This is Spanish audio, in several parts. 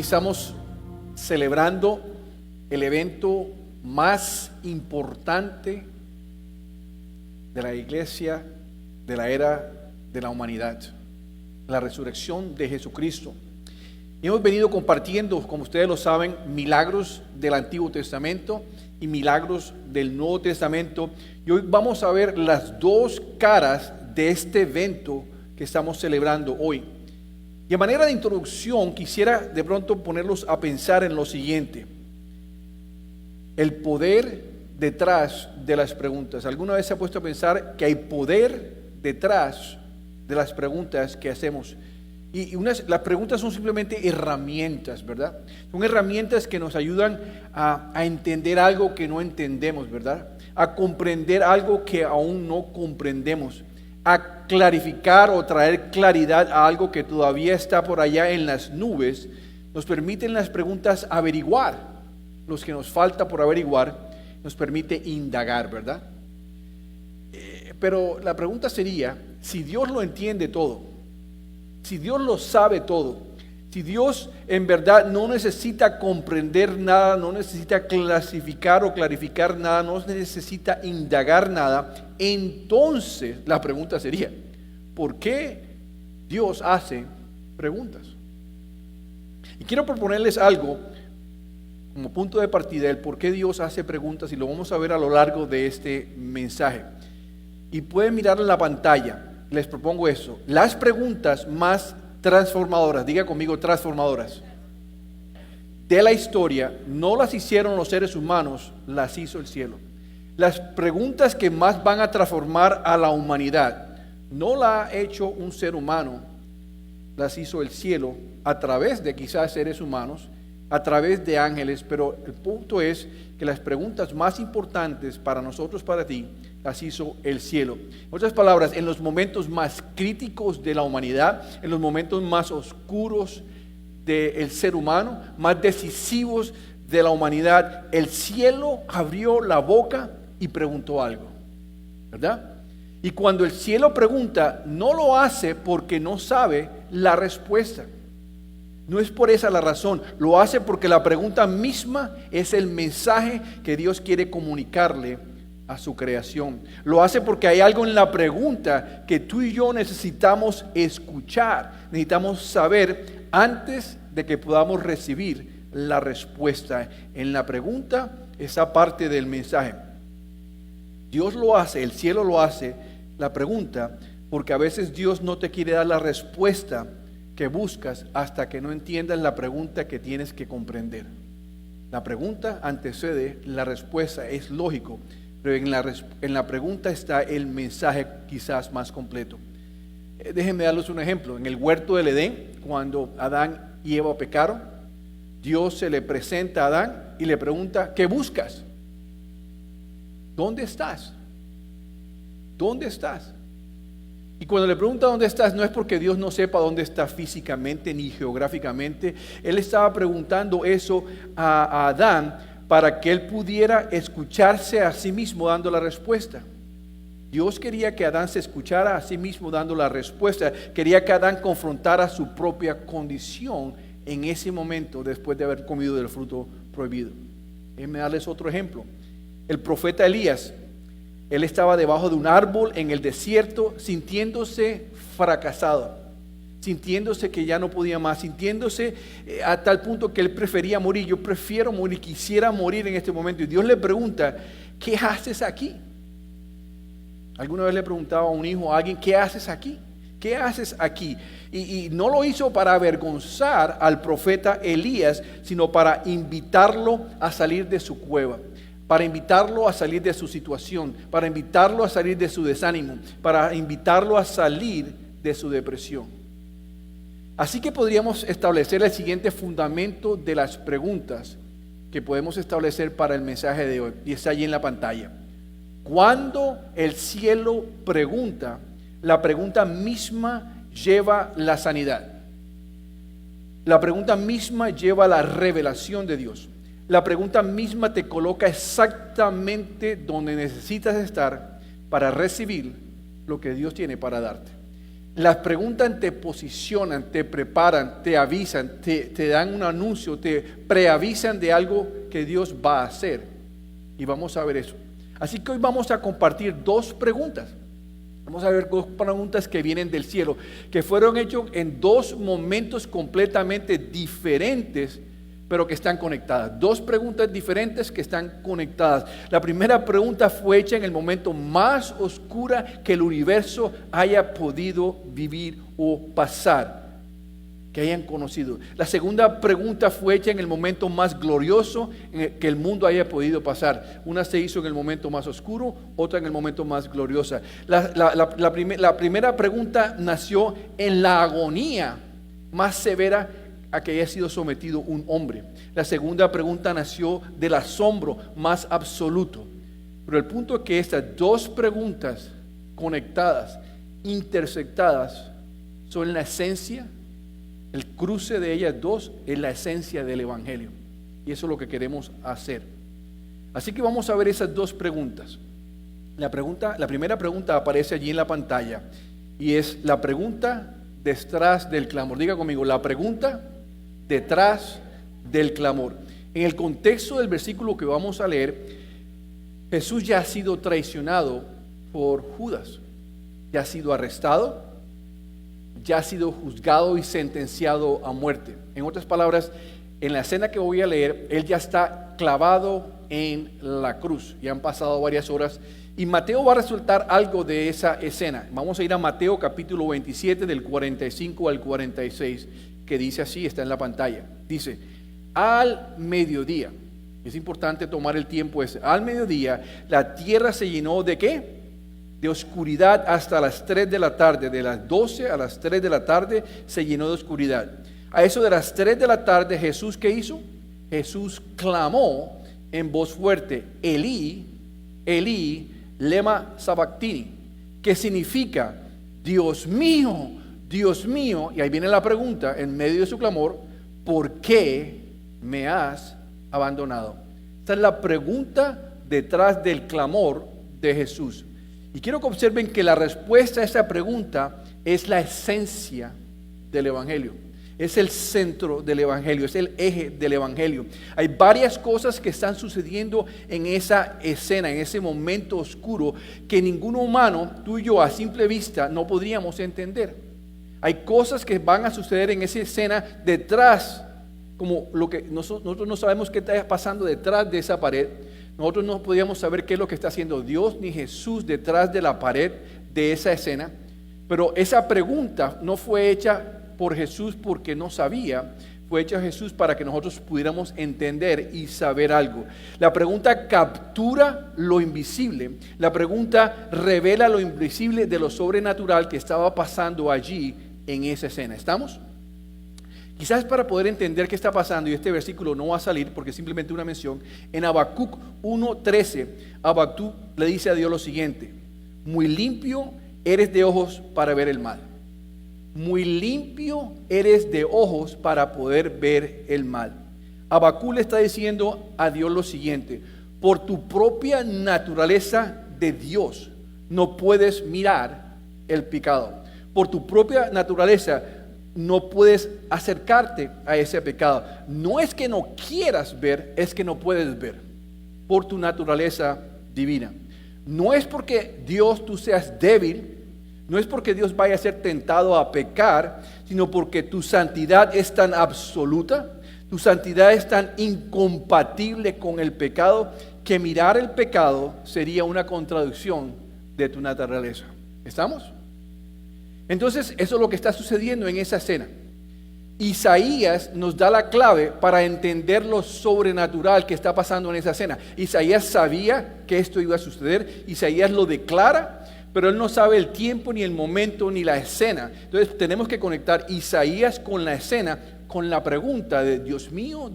estamos celebrando el evento más importante de la iglesia, de la era de la humanidad, la resurrección de Jesucristo. Y hemos venido compartiendo, como ustedes lo saben, milagros del Antiguo Testamento y milagros del Nuevo Testamento. Y hoy vamos a ver las dos caras de este evento que estamos celebrando hoy. Y a manera de introducción, quisiera de pronto ponerlos a pensar en lo siguiente: el poder detrás de las preguntas. ¿Alguna vez se ha puesto a pensar que hay poder detrás de las preguntas que hacemos? Y las preguntas son simplemente herramientas, ¿verdad? Son herramientas que nos ayudan a entender algo que no entendemos, ¿verdad? A comprender algo que aún no comprendemos, a clarificar o traer claridad a algo que todavía está por allá en las nubes. Nos permiten las preguntas averiguar los que nos falta por averiguar, nos permite indagar, ¿verdad? Pero la pregunta sería, si Dios lo entiende todo, si Dios lo sabe todo, si Dios en verdad no necesita comprender nada, no necesita clasificar o clarificar nada, no necesita indagar nada, entonces la pregunta sería, ¿por qué Dios hace preguntas? Y quiero proponerles algo como punto de partida, el por qué Dios hace preguntas, y lo vamos a ver a lo largo de este mensaje. Y pueden mirar en la pantalla. Les propongo eso: las preguntas más transformadoras, diga conmigo, transformadoras, de la historia, no las hicieron los seres humanos, las hizo el cielo. Las preguntas que más van a transformar a la humanidad, no la ha hecho un ser humano, las hizo el cielo a través de quizás seres humanos, a través de ángeles, pero el punto es que las preguntas más importantes para nosotros, para ti, las hizo el cielo. En otras palabras, en los momentos más críticos de la humanidad, en los momentos más oscuros del ser humano, más decisivos de la humanidad, el cielo abrió la boca y preguntó algo, ¿verdad? Y cuando el cielo pregunta, no lo hace porque no sabe la respuesta. No es por esa la razón, lo hace porque la pregunta misma es el mensaje que Dios quiere comunicarle a su creación. Lo hace porque hay algo en la pregunta que tú y yo necesitamos escuchar, necesitamos saber antes de que podamos recibir la respuesta. En la pregunta esa parte del mensaje. Dios lo hace, el cielo lo hace, la pregunta, porque a veces Dios no te quiere dar la respuesta que buscas hasta que no entiendas la pregunta que tienes que comprender. La pregunta antecede la respuesta, es lógico, pero en la pregunta está el mensaje quizás más completo. Déjenme darles un ejemplo. En el huerto del Edén, cuando Adán y Eva pecaron, Dios se le presenta a Adán y le pregunta, ¿qué buscas? ¿Dónde estás? ¿Dónde estás? Y cuando le pregunta dónde estás, no es porque Dios no sepa dónde está físicamente ni geográficamente. Él estaba preguntando eso a Adán para que él pudiera escucharse a sí mismo dando la respuesta. Dios quería que Adán se escuchara a sí mismo dando la respuesta. Quería que Adán confrontara su propia condición en ese momento después de haber comido del fruto prohibido. Déjenme darles otro ejemplo. El profeta Elías. Él estaba debajo de un árbol en el desierto, sintiéndose fracasado, sintiéndose que ya no podía más, sintiéndose a tal punto que él prefería morir. Yo prefiero morir, quisiera morir en este momento. Y Dios le pregunta, ¿qué haces aquí? ¿Alguna vez le preguntaba a un hijo, a alguien, ¿qué haces aquí? ¿Qué haces aquí? Y no lo hizo para avergonzar al profeta Elías, sino para invitarlo a salir de su cueva, para invitarlo a salir de su situación, para invitarlo a salir de su desánimo, para invitarlo a salir de su depresión. Así que podríamos establecer el siguiente fundamento de las preguntas que podemos establecer para el mensaje de hoy, y está allí en la pantalla. Cuando el cielo pregunta, la pregunta misma lleva la sanidad. La pregunta misma lleva la revelación de Dios. La pregunta misma te coloca exactamente donde necesitas estar para recibir lo que Dios tiene para darte. Las preguntas te posicionan, te preparan, te avisan, te dan un anuncio, te preavisan de algo que Dios va a hacer. Y vamos a ver eso. Así que hoy vamos a compartir dos preguntas. Vamos a ver dos preguntas que vienen del cielo, que fueron hechas en dos momentos completamente diferentes, pero que están conectadas. Dos preguntas diferentes que están conectadas. La primera pregunta fue hecha en el momento más oscuro que el universo haya podido vivir o pasar, que hayan conocido. La segunda pregunta fue hecha en el momento más glorioso que el mundo haya podido pasar. Una se hizo en el momento más oscuro, otra en el momento más gloriosa. La primera pregunta nació en la agonía más severa a que haya sido sometido un hombre. La segunda pregunta nació del asombro más absoluto. Pero el punto es que estas dos preguntas conectadas, intersectadas, son la esencia. El cruce de ellas dos es la esencia del Evangelio. Y eso es lo que queremos hacer. Así que vamos a ver esas dos preguntas. La primera pregunta aparece allí en la pantalla. Y es la pregunta detrás del clamor. Diga conmigo, la pregunta detrás del clamor. En el contexto del versículo que vamos a leer, Jesús ya ha sido traicionado por Judas. Ya ha sido arrestado, ya ha sido juzgado y sentenciado a muerte. En otras palabras, en la escena que voy a leer, Él ya está clavado en la cruz. Ya han pasado varias horas y Mateo va a resaltar algo de esa escena. Vamos a ir a Mateo capítulo 27 del 45 al 46, que dice así, está en la pantalla. Dice, al mediodía, es importante tomar el tiempo ese, al mediodía la tierra se llenó ¿de qué? De oscuridad hasta las 3 de la tarde, de las 12 a las 3 de la tarde se llenó de oscuridad. A eso de las 3 de la tarde, Jesús, ¿qué hizo? Jesús clamó en voz fuerte, Elí, Elí, lema sabactini, que significa, Dios mío, y ahí viene la pregunta en medio de su clamor, ¿por qué me has abandonado? Esta es la pregunta detrás del clamor de Jesús. Y quiero que observen que la respuesta a esa pregunta es la esencia del Evangelio. Es el centro del Evangelio, es el eje del Evangelio. Hay varias cosas que están sucediendo en esa escena, en ese momento oscuro, que ningún humano, tú y yo, a simple vista, no podríamos entender. Hay cosas que van a suceder en esa escena detrás, como lo que nosotros no sabemos qué está pasando detrás de esa pared. Nosotros no podíamos saber qué es lo que está haciendo Dios ni Jesús detrás de la pared de esa escena. Pero esa pregunta no fue hecha por Jesús porque no sabía, fue hecha Jesús para que nosotros pudiéramos entender y saber algo. La pregunta captura lo invisible. La pregunta revela lo invisible de lo sobrenatural que estaba pasando allí en esa escena. ¿Estamos? Quizás para poder entender qué está pasando, y este versículo no va a salir porque es simplemente una mención, en Habacuc 1:13, Habacuc le dice a Dios lo siguiente: muy limpio eres de ojos para ver el mal. Muy limpio eres de ojos para poder ver el mal. Habacuc le está diciendo a Dios lo siguiente: por tu propia naturaleza de Dios no puedes mirar el pecado. Por tu propia naturaleza no puedes acercarte a ese pecado. No es que no quieras ver, es que no puedes ver por tu naturaleza divina. No es porque Dios tú seas débil, no es porque Dios vaya a ser tentado a pecar, sino porque tu santidad es tan absoluta, tu santidad es tan incompatible con el pecado, que mirar el pecado sería una contradicción de tu naturaleza. ¿Estamos? Entonces, eso es lo que está sucediendo en esa escena. Isaías nos da la clave para entender lo sobrenatural que está pasando en esa escena. Isaías sabía que esto iba a suceder, Isaías lo declara, pero él no sabe el tiempo, ni el momento, ni la escena. Entonces, tenemos que conectar Isaías con la escena, con la pregunta de Dios mío,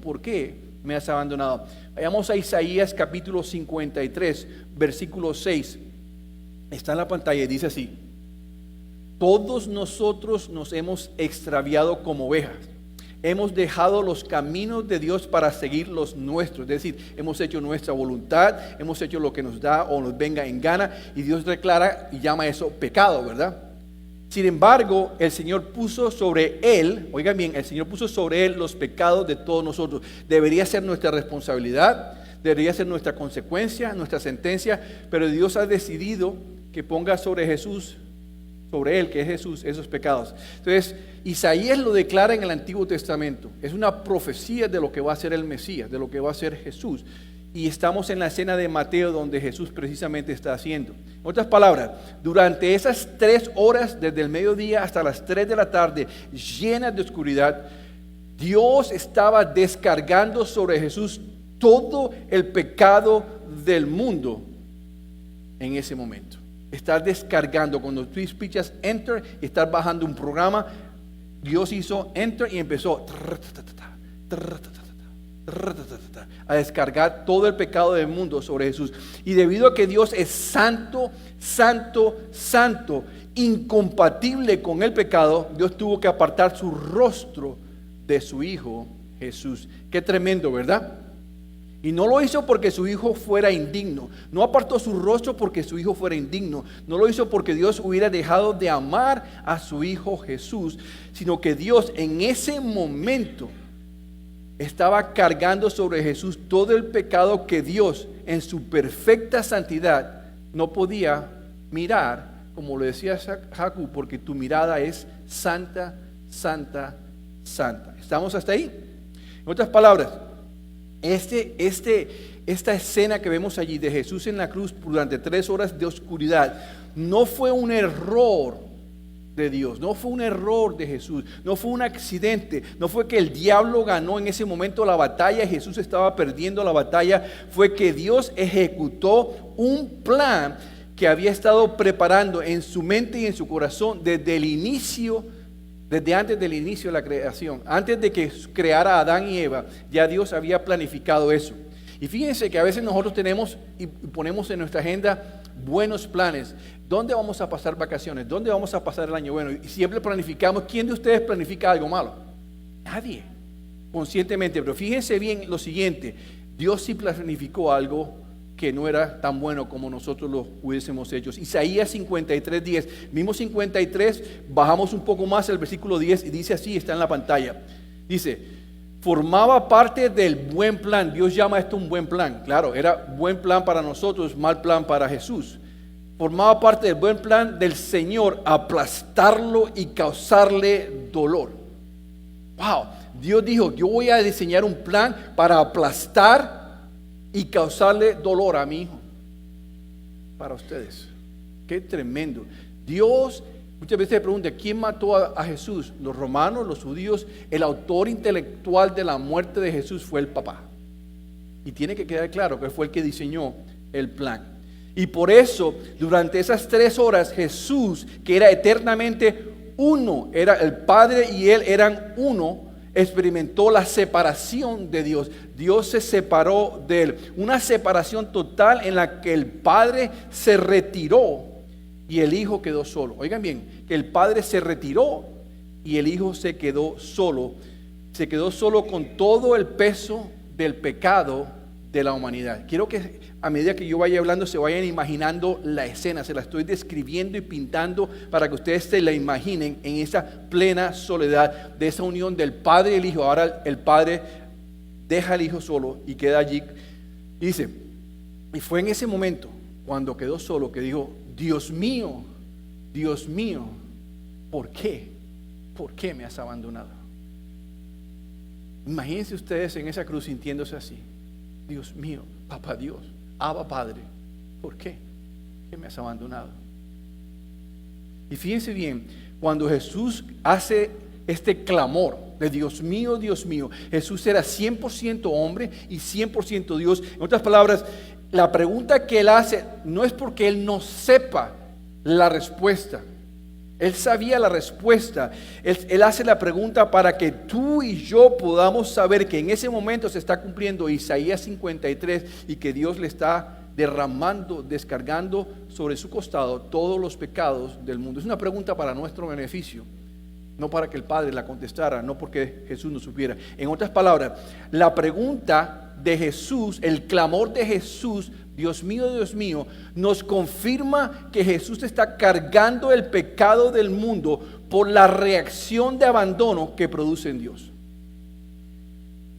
¿por qué me has abandonado? Vayamos a Isaías capítulo 53, versículo 6. Está en la pantalla y dice así: todos nosotros nos hemos extraviado como ovejas. Hemos dejado los caminos de Dios para seguir los nuestros. Es decir, hemos hecho nuestra voluntad, hemos hecho lo que nos da o nos venga en gana. Y Dios declara y llama eso pecado, ¿verdad? Sin embargo, el Señor puso sobre Él, oigan bien, el Señor puso sobre Él los pecados de todos nosotros. Debería ser nuestra responsabilidad, debería ser nuestra consecuencia, nuestra sentencia, pero Dios ha decidido que ponga sobre Jesús, sobre Él, que es Jesús, esos pecados. Entonces, Isaías lo declara en el Antiguo Testamento. Es una profecía de lo que va a ser el Mesías, de lo que va a ser Jesús. Y estamos en la escena de Mateo donde Jesús precisamente está haciendo. En otras palabras, durante esas 3 horas, desde el mediodía hasta las 3 de la tarde, llenas de oscuridad, Dios estaba descargando sobre Jesús todo el pecado del mundo en ese momento. Está descargando. Cuando tú pichas enter y estás bajando un programa, Dios hizo enter y empezó a descargar todo el pecado del mundo sobre Jesús. Y debido a que Dios es santo, santo, santo, incompatible con el pecado, Dios tuvo que apartar su rostro de su Hijo Jesús. Qué tremendo, ¿verdad? Y no lo hizo porque su hijo fuera indigno. No apartó su rostro porque su hijo fuera indigno. No lo hizo porque Dios hubiera dejado de amar a su Hijo Jesús, sino que Dios en ese momento estaba cargando sobre Jesús todo el pecado que Dios en su perfecta santidad no podía mirar, como lo decía Jacob, porque tu mirada es santa, santa, santa. ¿Estamos hasta ahí? En otras palabras, esta escena que vemos allí de Jesús en la cruz durante 3 horas de oscuridad no fue un error de Dios, no fue un error de Jesús, no fue un accidente, no fue que el diablo ganó en ese momento la batalla y Jesús estaba perdiendo la batalla. Fue que Dios ejecutó un plan que había estado preparando en su mente y en su corazón desde el inicio, desde antes del inicio de la creación. Antes de que creara a Adán y Eva, ya Dios había planificado eso. Y fíjense que a veces nosotros tenemos y ponemos en nuestra agenda buenos planes. ¿Dónde vamos a pasar vacaciones? ¿Dónde vamos a pasar el año bueno? Y siempre planificamos. ¿Quién de ustedes planifica algo malo? Nadie, conscientemente. Pero fíjense bien lo siguiente: Dios sí planificó algo que no era tan bueno como nosotros lo hubiésemos hecho. Isaías 53:10. Mismo 53, bajamos un poco más el versículo 10 y dice así, está en la pantalla. Dice: formaba parte del buen plan. Dios llama esto un buen plan. Claro, era buen plan para nosotros, mal plan para Jesús. Formaba parte del buen plan del Señor aplastarlo y causarle dolor. Wow, Dios dijo: yo voy a diseñar un plan para aplastar y causarle dolor a mi hijo, para ustedes. Qué tremendo. Dios muchas veces se pregunta: ¿quién mató a Jesús? Los romanos, los judíos. El autor intelectual de la muerte de Jesús fue el papá. Y tiene que quedar claro que fue el que diseñó el plan. Y por eso, durante esas 3 horas, Jesús, que era eternamente uno, era el Padre y Él eran uno, experimentó la separación de Dios. Dios se separó de Él. Una separación total en la que el Padre se retiró y el Hijo quedó solo. Oigan bien, que el Padre se retiró y el Hijo se quedó solo. Se quedó solo con todo el peso del pecado de la humanidad. Quiero que a medida que yo vaya hablando se vayan imaginando la escena. Se la estoy describiendo y pintando para que ustedes se la imaginen en esa plena soledad de esa unión del Padre y el Hijo. Ahora el Padre deja al Hijo solo y queda allí. Y dice: y fue en ese momento, cuando quedó solo, que dijo: Dios mío, ¿por qué? ¿Por qué me has abandonado? Imagínense ustedes en esa cruz sintiéndose así: Dios mío, Papá Dios, Abba Padre, ¿por qué? ¿Por qué me has abandonado? Y fíjense bien, cuando Jesús hace este clamor de Dios mío, Jesús era 100% hombre y 100% Dios. En otras palabras, la pregunta que Él hace no es porque Él no sepa la respuesta. Él sabía la respuesta. Él hace la pregunta para que tú y yo podamos saber que en ese momento se está cumpliendo Isaías 53 y que Dios le está derramando, descargando sobre su costado todos los pecados del mundo. Es una pregunta para nuestro beneficio, no para que el Padre la contestara, no porque Jesús no supiera. En otras palabras, la pregunta de Jesús, el clamor de Jesús, Dios mío, nos confirma que Jesús está cargando el pecado del mundo por la reacción de abandono que produce en Dios.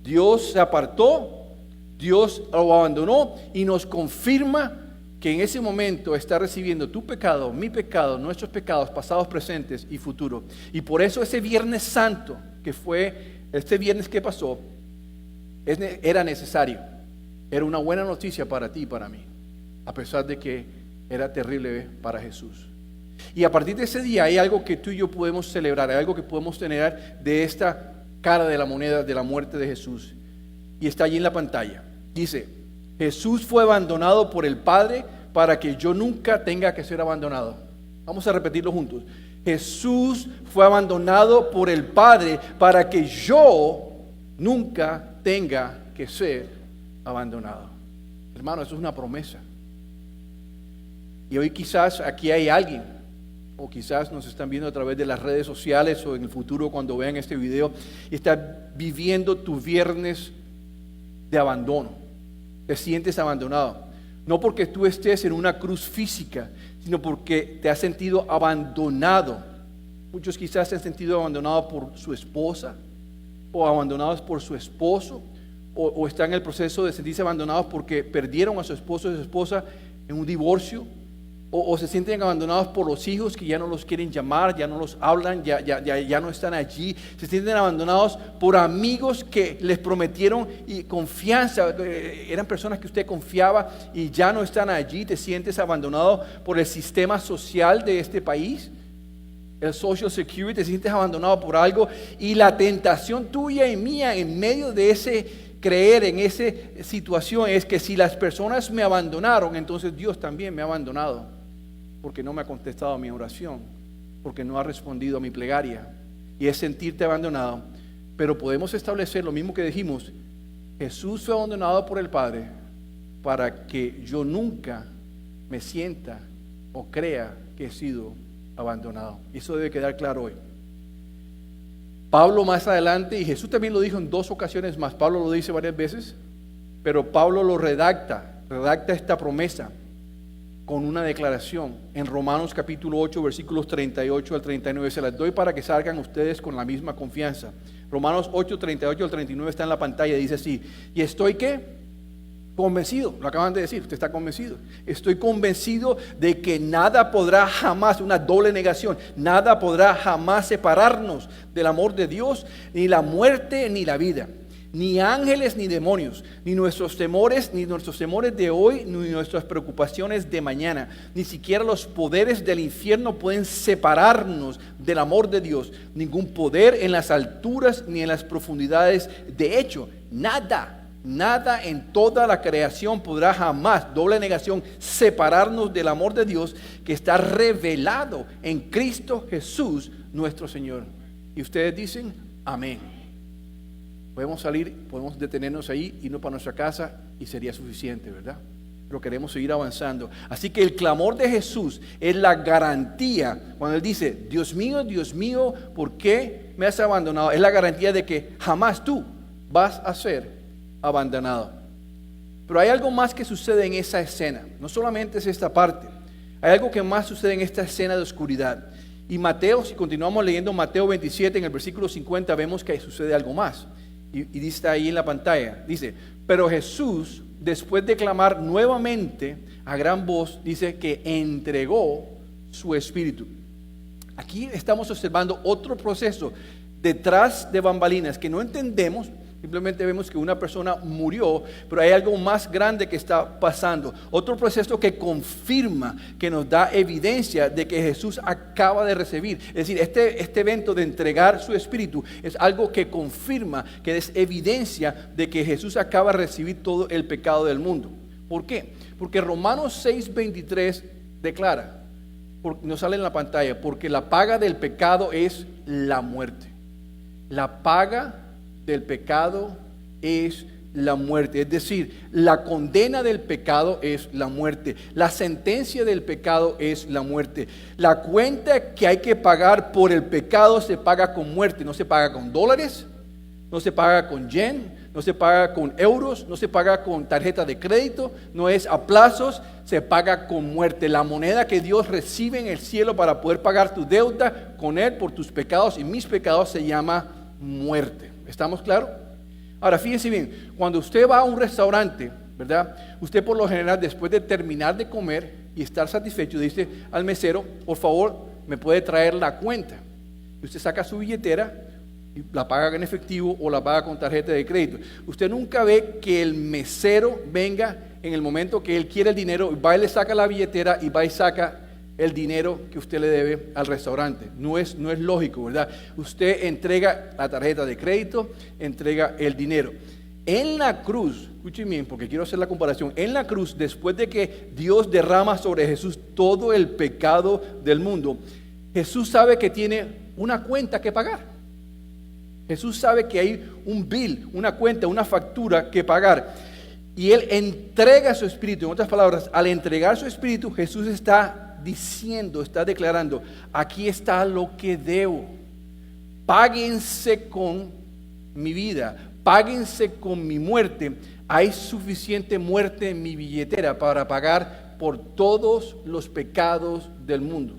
Dios se apartó, Dios lo abandonó y nos confirma que en ese momento está recibiendo tu pecado, mi pecado, nuestros pecados pasados, presentes y futuros. Y por eso ese Viernes Santo, que fue este viernes que pasó, era necesario. Era una buena noticia para ti y para mí, a pesar de que era terrible para Jesús. Y a partir de ese día hay algo que tú y yo podemos celebrar, hay algo que podemos tener de esta cara de la moneda de la muerte de Jesús. Y está allí en la pantalla. Dice: Jesús fue abandonado por el Padre para que yo nunca tenga que ser abandonado. Vamos a repetirlo juntos. Jesús fue abandonado por el Padre para que yo nunca tenga que ser abandonado. Hermano, eso es una promesa. Y hoy quizás aquí hay alguien, o quizás nos están viendo a través de las redes sociales, o en el futuro cuando vean este video, y está viviendo tu viernes de abandono. Te sientes abandonado. No porque tú estés en una cruz física, sino porque te has sentido abandonado. Muchos quizás se han sentido abandonados por su esposa, o abandonados por su esposo, o están en el proceso de sentirse abandonados porque perdieron a su esposo o su esposa en un divorcio, o se sienten abandonados por los hijos que ya no los quieren llamar, ya no los hablan, ya no están allí. Se sienten abandonados por amigos que les prometieron y confianza, eran personas que usted confiaba y ya no están allí. Te sientes abandonado por el sistema social de este país, el Social Security. Te sientes abandonado por algo, y la tentación tuya y mía en medio de ese creer, en esa situación, es que si las personas me abandonaron, entonces Dios también me ha abandonado, porque no me ha contestado a mi oración, porque no ha respondido a mi plegaria. Y es sentirte abandonado. Pero podemos establecer lo mismo que dijimos: Jesús fue abandonado por el Padre para que yo nunca me sienta o crea que he sido abandonado. Eso debe quedar claro hoy. Pablo más adelante, y Jesús también lo dijo en 2 ocasiones más, Pablo lo dice varias veces, pero Pablo lo redacta esta promesa con una declaración en Romanos capítulo 8, versículos 38 al 39. Se las doy para que salgan ustedes con la misma confianza. Romanos 8, 38 al 39 está en la pantalla. Dice así: y estoy ¿qué? Convencido, lo acaban de decir, usted está convencido. Estoy convencido de que nada podrá jamás, una doble negación, nada podrá jamás separarnos del amor de Dios, ni la muerte ni la vida, ni ángeles ni demonios, ni nuestros temores de hoy, ni nuestras preocupaciones de mañana, ni siquiera los poderes del infierno pueden separarnos del amor de Dios. Ningún poder en las alturas ni en las profundidades. De hecho, nada en toda la creación podrá jamás, doble negación, separarnos del amor de Dios que está revelado en Cristo Jesús nuestro Señor. Y ustedes dicen amén. Podemos salir, podemos detenernos ahí, irnos para nuestra casa y sería suficiente, ¿verdad? Pero queremos seguir avanzando. Así que el clamor de Jesús es la garantía. Cuando Él dice: Dios mío, ¿por qué me has abandonado? Es la garantía de que jamás tú vas a ser abandonado. Pero hay algo más que sucede en esa escena. No solamente es esta parte, hay algo que más sucede en esta escena de oscuridad. Y Mateo, si continuamos leyendo Mateo 27, en el versículo 50, vemos que sucede algo más. Y dice ahí en la pantalla, dice: pero Jesús, después de clamar nuevamente a gran voz, dice que entregó su espíritu. Aquí estamos observando otro proceso detrás de bambalinas que no entendemos. Simplemente vemos que una persona murió, pero hay algo más grande que está pasando. Otro proceso que confirma, que nos da evidencia de que Jesús acaba de recibir. Es decir, este evento de entregar su espíritu es algo que confirma, que es evidencia de que Jesús acaba de recibir todo el pecado del mundo. ¿Por qué? Porque Romanos 6:23 declara, nos sale en la pantalla, porque la paga del pecado es la muerte. La paga del pecado es la muerte, es decir, la condena del pecado es la muerte, la sentencia del pecado es la muerte. La cuenta que hay que pagar por el pecado se paga con muerte, no se paga con dólares, no se paga con yen, no se paga con euros, no se paga con tarjeta de crédito, no es a plazos, se paga con muerte. La moneda que Dios recibe en el cielo para poder pagar tu deuda con Él por tus pecados y mis pecados se llama muerte. ¿Estamos claros? Ahora, fíjense bien, cuando usted va a un restaurante, ¿verdad? Usted por lo general, después de terminar de comer y estar satisfecho, dice al mesero, por favor, me puede traer la cuenta. Y usted saca su billetera y la paga en efectivo o la paga con tarjeta de crédito. Usted nunca ve que el mesero venga en el momento que él quiere el dinero, va y le saca la billetera y va y saca el dinero que usted le debe al restaurante. No es lógico, ¿verdad? Usted entrega la tarjeta de crédito, entrega el dinero. En la cruz, escuchen bien porque quiero hacer la comparación, en la cruz, después de que Dios derrama sobre Jesús todo el pecado del mundo, Jesús sabe que tiene una cuenta que pagar. Jesús sabe que hay un bill, una cuenta, una factura que pagar. Y Él entrega su espíritu. En otras palabras, al entregar su espíritu, Jesús está diciendo, está declarando, aquí está lo que debo. Páguense con mi vida, páguense con mi muerte. Hay suficiente muerte en mi billetera para pagar por todos los pecados del mundo.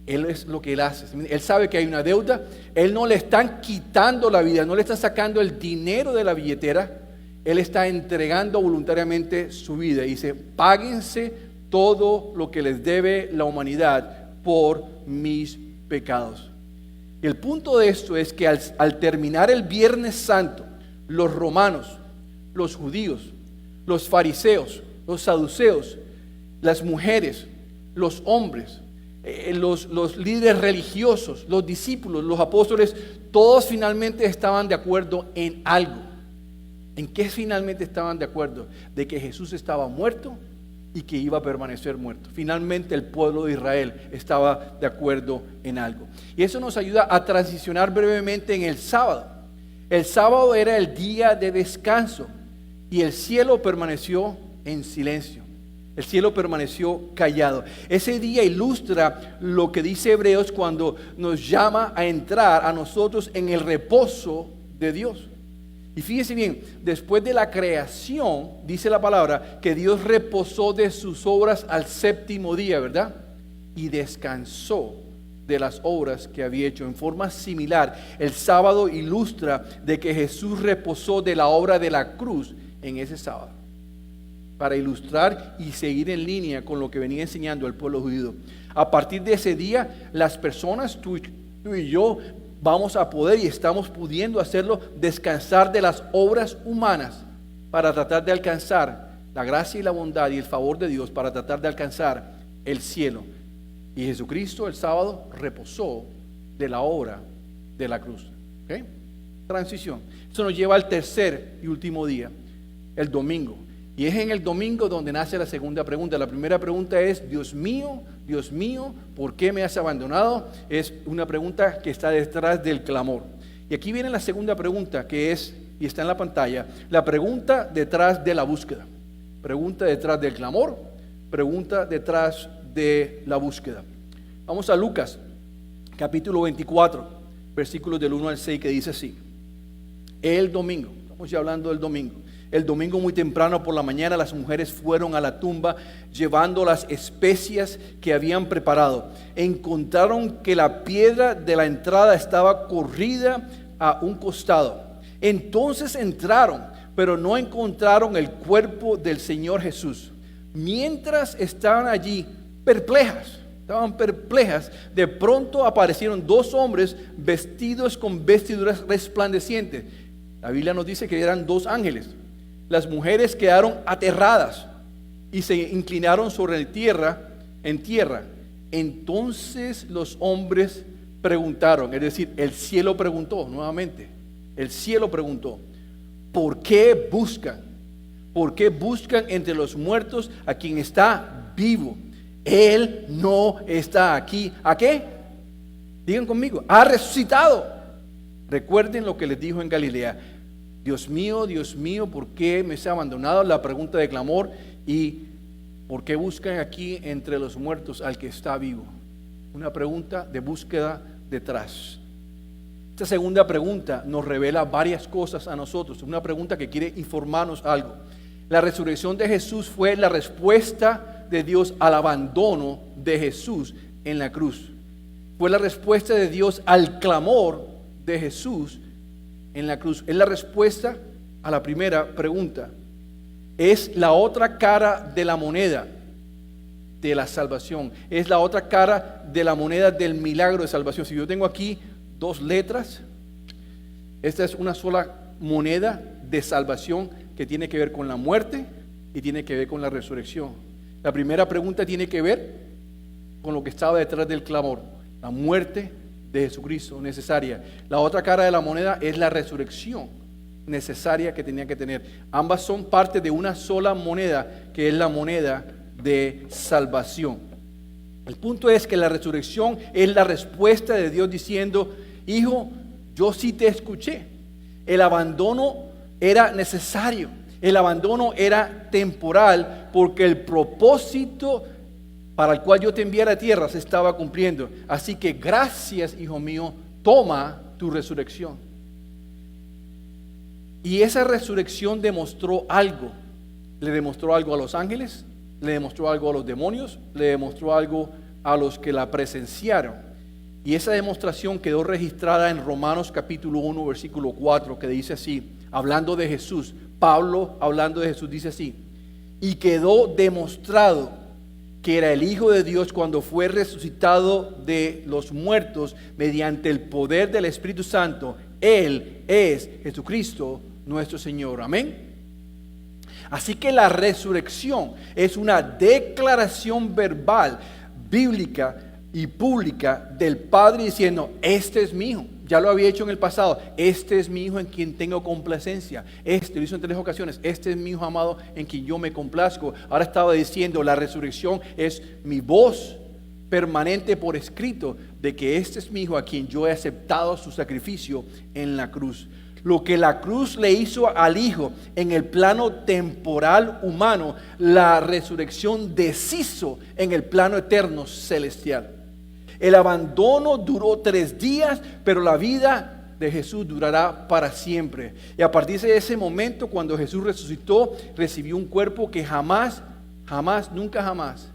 Él es lo que Él hace. Él sabe que hay una deuda. Él no le están quitando la vida, no le están sacando el dinero de la billetera. Él está entregando voluntariamente su vida. Y dice, páguense todo lo que les debe la humanidad por mis pecados. Y el punto de esto es que al terminar el Viernes Santo, los romanos, los judíos, los fariseos, los saduceos, las mujeres, los hombres, los líderes religiosos, los discípulos, los apóstoles, todos finalmente estaban de acuerdo en algo. ¿En qué finalmente estaban de acuerdo? De que Jesús estaba muerto y que iba a permanecer muerto. Finalmente el pueblo de Israel estaba de acuerdo en algo. Y eso nos ayuda a transicionar brevemente en el sábado. El sábado era el día de descanso y el cielo permaneció en silencio. El cielo permaneció callado. Ese día ilustra lo que dice Hebreos cuando nos llama a entrar a nosotros en el reposo de Dios. Y fíjense bien, después de la creación, dice la palabra, que Dios reposó de sus obras al séptimo día, ¿verdad? Y descansó de las obras que había hecho. En forma similar, el sábado ilustra de que Jesús reposó de la obra de la cruz en ese sábado, para ilustrar y seguir en línea con lo que venía enseñando el pueblo judío. A partir de ese día, las personas, tú y yo, vamos a poder y estamos pudiendo hacerlo, descansar de las obras humanas para tratar de alcanzar la gracia y la bondad y el favor de Dios, para tratar de alcanzar el cielo. Y Jesucristo el sábado reposó de la obra de la cruz. ¿Okay? Transición. Eso nos lleva al tercer y último día, el domingo. Y es en el domingo donde nace la segunda pregunta. La primera pregunta es, Dios mío, ¿por qué me has abandonado? Es una pregunta que está detrás del clamor. Y aquí viene la segunda pregunta, que es, y está en la pantalla, la pregunta detrás de la búsqueda. Pregunta detrás del clamor, pregunta detrás de la búsqueda. Vamos a Lucas, capítulo 24, versículos del 1 al 6, que dice así. El domingo, estamos ya hablando del domingo. El domingo muy temprano por la mañana las mujeres fueron a la tumba llevando las especias que habían preparado. Encontraron que la piedra de la entrada estaba corrida a un costado. Entonces entraron, pero no encontraron el cuerpo del Señor Jesús. Mientras estaban allí estaban perplejas, de pronto aparecieron dos hombres vestidos con vestiduras resplandecientes. La Biblia nos dice que eran dos ángeles. Las mujeres quedaron aterradas y se inclinaron en tierra. Entonces los hombres preguntaron, es decir, el cielo preguntó nuevamente. El cielo preguntó, ¿por qué buscan? ¿Por qué buscan entre los muertos a quien está vivo? Él no está aquí. ¿A qué? Digan conmigo, ha resucitado. Recuerden lo que les dijo en Galilea. Dios mío, ¿por qué me has abandonado? La pregunta de clamor. Y ¿por qué buscan aquí entre los muertos al que está vivo? Una pregunta de búsqueda detrás. Esta segunda pregunta nos revela varias cosas a nosotros. Es una pregunta que quiere informarnos algo. La resurrección de Jesús fue la respuesta de Dios al abandono de Jesús en la cruz. Fue la respuesta de Dios al clamor de Jesús en la cruz. Es la respuesta a la primera pregunta. Es la otra cara de la moneda de la salvación. Es la otra cara de la moneda del milagro de salvación. Si yo tengo aquí dos letras, esta es una sola moneda de salvación que tiene que ver con la muerte y tiene que ver con la resurrección. La primera pregunta tiene que ver con lo que estaba detrás del clamor, la muerte de Jesucristo necesaria. La otra cara de la moneda es la resurrección necesaria que tenía que tener. Ambas son parte de una sola moneda, que es la moneda de salvación. El punto es que la resurrección es la respuesta de Dios diciendo: hijo, yo sí te escuché. El abandono era necesario, el abandono era temporal, porque el propósito para el cual yo te envié a la tierra se estaba cumpliendo. Así que gracias, hijo mío, toma tu resurrección. Y esa resurrección demostró algo. Le demostró algo a los ángeles, le demostró algo a los demonios, le demostró algo a los que la presenciaron. Y esa demostración quedó registrada en Romanos capítulo 1, versículo 4, que dice así, hablando de Jesús. Pablo, hablando de Jesús, dice así: y quedó demostrado que era el Hijo de Dios cuando fue resucitado de los muertos mediante el poder del Espíritu Santo. Él es Jesucristo nuestro Señor. Amén. Así que la resurrección es una declaración verbal, bíblica y pública del Padre diciendo: este es mi Hijo. Ya lo había hecho en el pasado. Este es mi Hijo en quien tengo complacencia. Lo hizo en 3 ocasiones. Este es mi Hijo amado en quien yo me complazco. Ahora estaba diciendo: la resurrección es mi voz permanente por escrito de que este es mi Hijo a quien yo he aceptado su sacrificio en la cruz. Lo que la cruz le hizo al Hijo en el plano temporal humano, la resurrección deshizo en el plano eterno celestial. El abandono duró 3 días, pero la vida de Jesús durará para siempre. Y a partir de ese momento, cuando Jesús resucitó, recibió un cuerpo que jamás, nunca jamás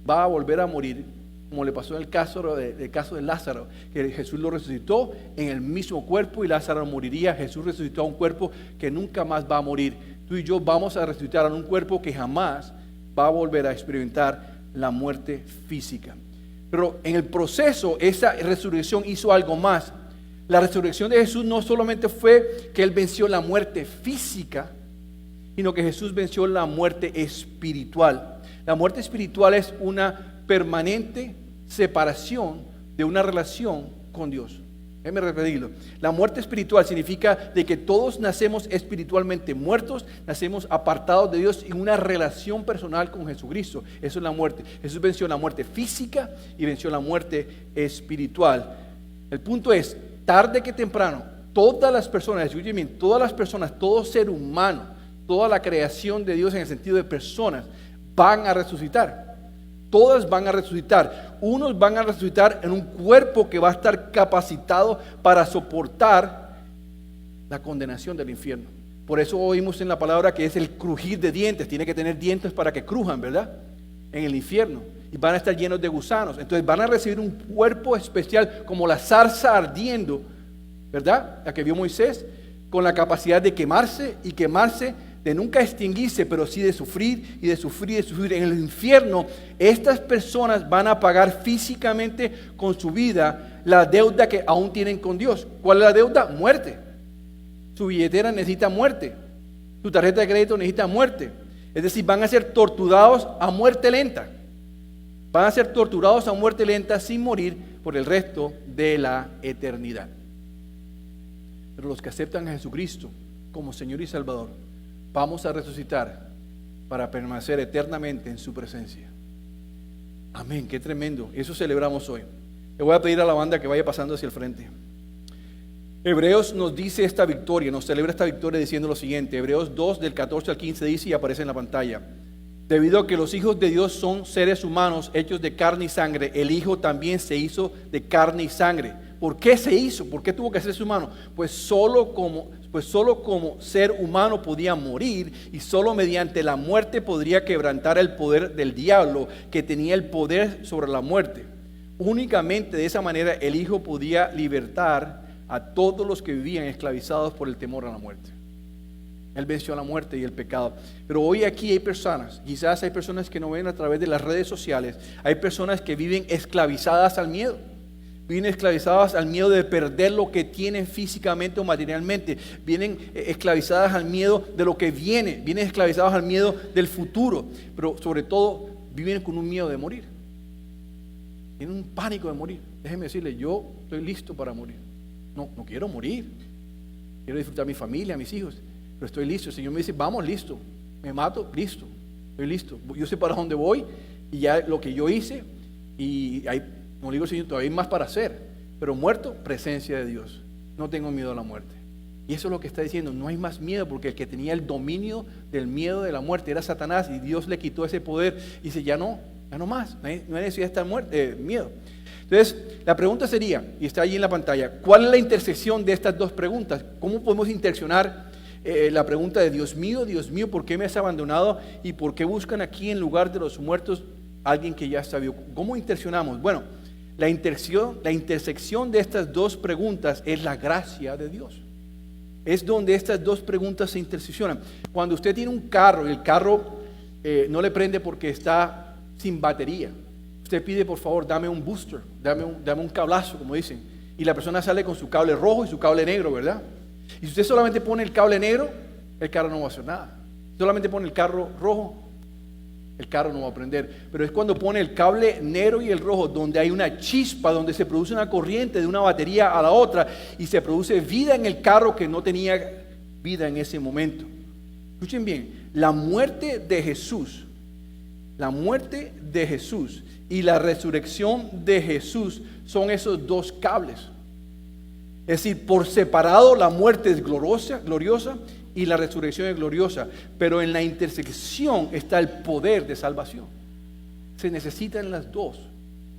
va a volver a morir, como le pasó en el caso de Lázaro, que Jesús lo resucitó en el mismo cuerpo y Lázaro moriría. Jesús resucitó a un cuerpo que nunca más va a morir. Tú y yo vamos a resucitar a un cuerpo que jamás va a volver a experimentar la muerte física. Pero en el proceso, esa resurrección hizo algo más. La resurrección de Jesús no solamente fue que Él venció la muerte física, sino que Jesús venció la muerte espiritual. La muerte espiritual es una permanente separación de una relación con Dios. Déjeme repetirlo. La muerte espiritual significa de que todos nacemos espiritualmente muertos, nacemos apartados de Dios en una relación personal con Jesucristo. Eso es la muerte. Jesús venció la muerte física y venció la muerte espiritual. El punto es, tarde que temprano, todas las personas, escuchen bien, todas las personas, todo ser humano, toda la creación de Dios en el sentido de personas, van a resucitar. Todas van a resucitar. Unos van a resucitar en un cuerpo que va a estar capacitado para soportar la condenación del infierno. Por eso oímos en la palabra que es el crujir de dientes. Tiene que tener dientes para que crujan, ¿verdad? En el infierno. Y van a estar llenos de gusanos. Entonces van a recibir un cuerpo especial como la zarza ardiendo, ¿verdad? La que vio Moisés, con la capacidad de quemarse y quemarse, de nunca extinguirse, pero sí de sufrir y de sufrir y de sufrir. En el infierno, estas personas van a pagar físicamente con su vida la deuda que aún tienen con Dios. ¿Cuál es la deuda? Muerte. Su billetera necesita muerte. Su tarjeta de crédito necesita muerte. Es decir, van a ser torturados a muerte lenta. Van a ser torturados a muerte lenta sin morir por el resto de la eternidad. Pero los que aceptan a Jesucristo como Señor y Salvador, vamos a resucitar para permanecer eternamente en su presencia. Amén, qué tremendo. Eso celebramos hoy. Le voy a pedir a la banda que vaya pasando hacia el frente. Hebreos nos dice esta victoria, nos celebra esta victoria diciendo lo siguiente. Hebreos 2 del 14 al 15 dice y aparece en la pantalla: debido a que los hijos de Dios son seres humanos hechos de carne y sangre, el Hijo también se hizo de carne y sangre. ¿Por qué se hizo? ¿Por qué tuvo que hacerse humano? Pues solo como ser humano podía morir, y solo mediante la muerte podría quebrantar el poder del diablo, que tenía el poder sobre la muerte. Únicamente de esa manera el Hijo podía libertar a todos los que vivían esclavizados por el temor a la muerte. Él venció a la muerte y el pecado. Pero hoy aquí hay personas, quizás hay personas que no ven a través de las redes sociales, hay personas que viven esclavizadas al miedo. Vienen esclavizadas al miedo de perder lo que tienen físicamente o materialmente. Vienen esclavizadas al miedo de lo que viene. Vienen esclavizadas al miedo del futuro. Pero sobre todo viven con un miedo de morir. Tienen un pánico de morir. Déjenme decirle, yo estoy listo para morir. No quiero morir. Quiero disfrutar a mi familia, a mis hijos. Pero estoy listo. El Señor me dice, vamos, listo. Me mato, listo. Estoy listo. Yo sé para dónde voy. Y ya lo que yo hice. Y hay, como digo, Señor, todavía hay más para hacer. Pero muerto, presencia de Dios. No tengo miedo a la muerte. Y eso es lo que está diciendo. No hay más miedo, porque el que tenía el dominio del miedo de la muerte era Satanás. Y Dios le quitó ese poder. Y dice, ya no más. No hay necesidad de estar miedo. Entonces, la pregunta sería, y está allí en la pantalla, ¿cuál es la intersección de estas dos preguntas? ¿Cómo podemos interseccionar la pregunta de Dios mío, ¿por qué me has abandonado? ¿Y por qué buscan aquí en lugar de los muertos alguien que ya está vivo? ¿Cómo interseccionamos? Bueno, la intersección de estas dos preguntas es la gracia de Dios. Es donde estas dos preguntas se interseccionan. Cuando usted tiene un carro y el carro no le prende porque está sin batería, usted pide, por favor, dame un booster, dame un cablazo, como dicen. Y la persona sale con su cable rojo y su cable negro, ¿verdad? Y si usted solamente pone el cable negro, el carro no va a hacer nada. Si solamente pone el carro rojo, el carro no va a prender. Pero es cuando pone el cable negro y el rojo, donde hay una chispa, donde se produce una corriente de una batería a la otra, y se produce vida en el carro que no tenía vida en ese momento. Escuchen bien, la muerte de Jesús y la resurrección de Jesús son esos dos cables. Es decir, por separado la muerte es gloriosa y la resurrección es gloriosa, pero en la intersección está el poder de salvación. Se necesitan las dos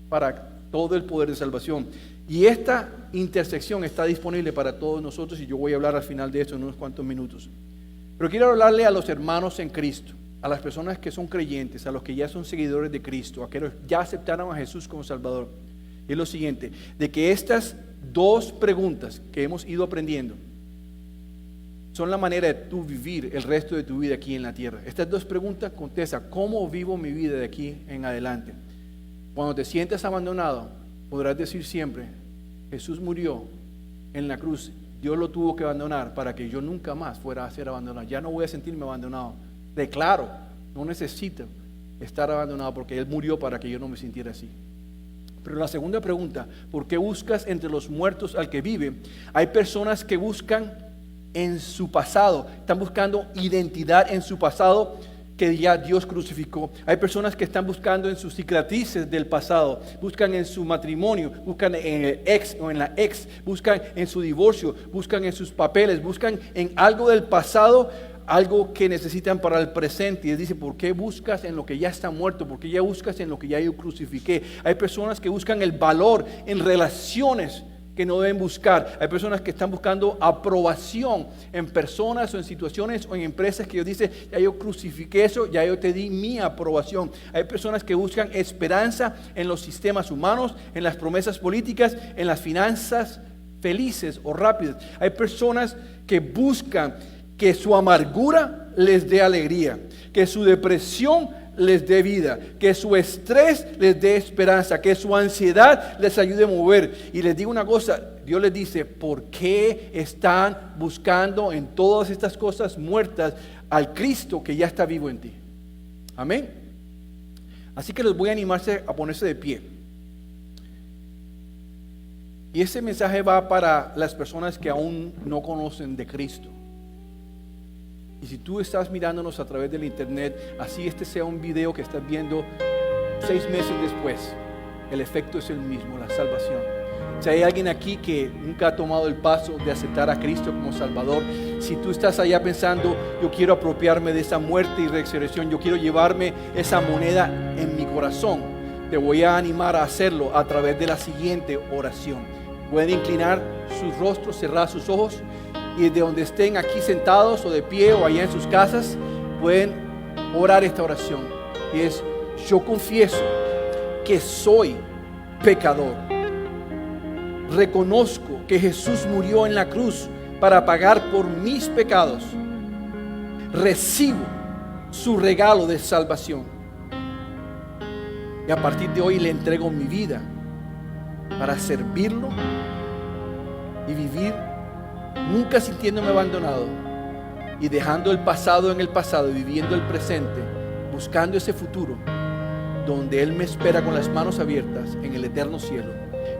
para todo el poder de salvación. Y esta intersección está disponible para todos nosotros, y yo voy a hablar al final de esto en unos cuantos minutos. Pero quiero hablarle a los hermanos en Cristo, a las personas que son creyentes, a los que ya son seguidores de Cristo, a aquellos que ya aceptaron a Jesús como Salvador. Y es lo siguiente, de que estas dos preguntas que hemos ido aprendiendo son la manera de tú vivir el resto de tu vida aquí en la tierra. Estas dos preguntas contestan, ¿cómo vivo mi vida de aquí en adelante? Cuando te sientas abandonado, podrás decir siempre, Jesús murió en la cruz, Dios lo tuvo que abandonar para que yo nunca más fuera a ser abandonado. Ya no voy a sentirme abandonado. Declaro, no necesito estar abandonado porque Él murió para que yo no me sintiera así. Pero la segunda pregunta, ¿por qué buscas entre los muertos al que vive? Hay personas que buscan en su pasado, están buscando identidad en su pasado que ya Dios crucificó. Hay personas que están buscando en sus cicatrices del pasado, buscan en su matrimonio, buscan en el ex o en la ex, buscan en su divorcio, buscan en sus papeles, buscan en algo del pasado, algo que necesitan para el presente. Y Él dice, ¿por qué buscas en lo que ya está muerto? ¿Por qué ya buscas en lo que ya yo crucifiqué? Hay personas que buscan el valor en relaciones que no deben buscar. Hay personas que están buscando aprobación en personas o en situaciones o en empresas que Dios dice, ya yo crucifiqué eso, ya yo te di mi aprobación. Hay personas que buscan esperanza en los sistemas humanos, en las promesas políticas, en las finanzas felices o rápidas. Hay personas que buscan que su amargura les dé alegría, que su depresión les dé vida, que su estrés les dé esperanza, que su ansiedad les ayude a mover. Y les digo una cosa, Dios les dice, ¿por qué están buscando en todas estas cosas muertas al Cristo que ya está vivo en ti? Amén. Así que les voy a animarse a ponerse de pie. Y ese mensaje va para las personas que aún no conocen de Cristo. Y si tú estás mirándonos a través del internet, así este sea un video que estás viendo 6 meses después, el efecto es el mismo, la salvación. Si hay alguien aquí que nunca ha tomado el paso de aceptar a Cristo como Salvador, si tú estás allá pensando, yo quiero apropiarme de esa muerte y resurrección, yo quiero llevarme esa moneda en mi corazón, te voy a animar a hacerlo a través de la siguiente oración. Pueden inclinar sus rostros, cerrar sus ojos y desde donde estén aquí sentados o de pie o allá en sus casas, pueden orar esta oración. Y es: yo confieso que soy pecador. Reconozco que Jesús murió en la cruz para pagar por mis pecados. Recibo su regalo de salvación. Y a partir de hoy le entrego mi vida para servirlo y vivir nunca sintiéndome abandonado y dejando el pasado en el pasado y viviendo el presente, buscando ese futuro donde Él me espera con las manos abiertas en el eterno cielo.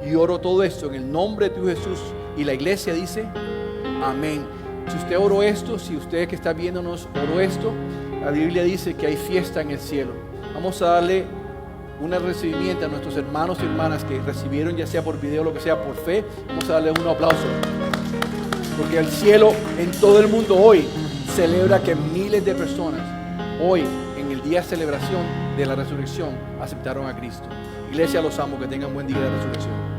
Y oro todo esto en el nombre de tu Jesús. Y la iglesia dice amén. Si usted oró esto, si usted que está viéndonos oró esto, la Biblia dice que hay fiesta en el cielo. Vamos a darle un recibimiento a nuestros hermanos y hermanas que recibieron, ya sea por video o lo que sea, por fe. Vamos a darle un aplauso, porque el cielo en todo el mundo hoy celebra que miles de personas hoy, en el día de celebración de la resurrección, aceptaron a Cristo. Iglesia, los amo, que tengan buen día de resurrección.